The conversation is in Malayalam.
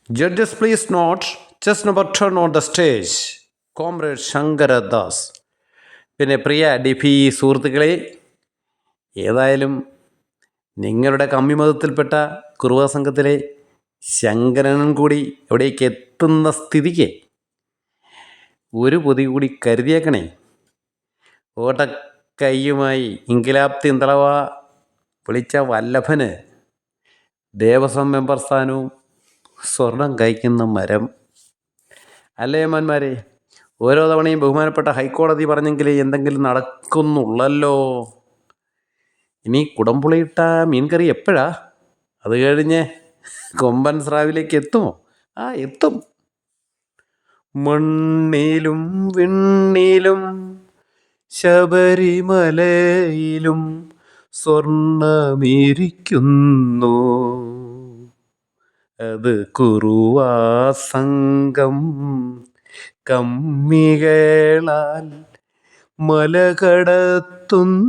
Judges, please note, chess number 10 on the stage, Comrade Shankaradas. പിന്നെ പ്രിയ ഡിഫി സുഹൃത്തുക്കളെ, ഏതായാലും നിങ്ങളുടെ കമ്മിമതത്തിൽപ്പെട്ട കുറുവ സംഘത്തിലെ ശങ്കരനും കൂടി എവിടേക്ക് എത്തുന്ന സ്ഥിതിക്ക് ഒരു പൊതി കൂടി കരുതിയേക്കണേ. ഓട്ടക്കയ്യുമായി ഇൻകിലാബ് തിന്തളവ വിളിച്ച വല്ലഭന് ദേവസ്വം മെമ്പർ സ്ഥാനവും സ്വർണം കഴിക്കുന്ന മരം. അല്ലേ മാന്മാരെ? ഓരോ തവണയും ബഹുമാനപ്പെട്ട ഹൈക്കോടതി പറഞ്ഞെങ്കിലേ എന്തെങ്കിലും നടക്കുന്നുള്ളല്ലോ. ഇനി കുടംപുളിയിട്ട മീൻകറി എപ്പോഴാ? അത് കഴിഞ്ഞ് കൊമ്പൻ സ്രാവിലേക്ക് എത്തുമോ? എത്തും. മണ്ണിലും വിണ്ണിലും ശബരിമലയിലും സ്വർണ്ണമിരിക്കുന്നു, അത് കുറുവാ സംഘം കമ്മികളാൽ മല കടത്തുന്നു.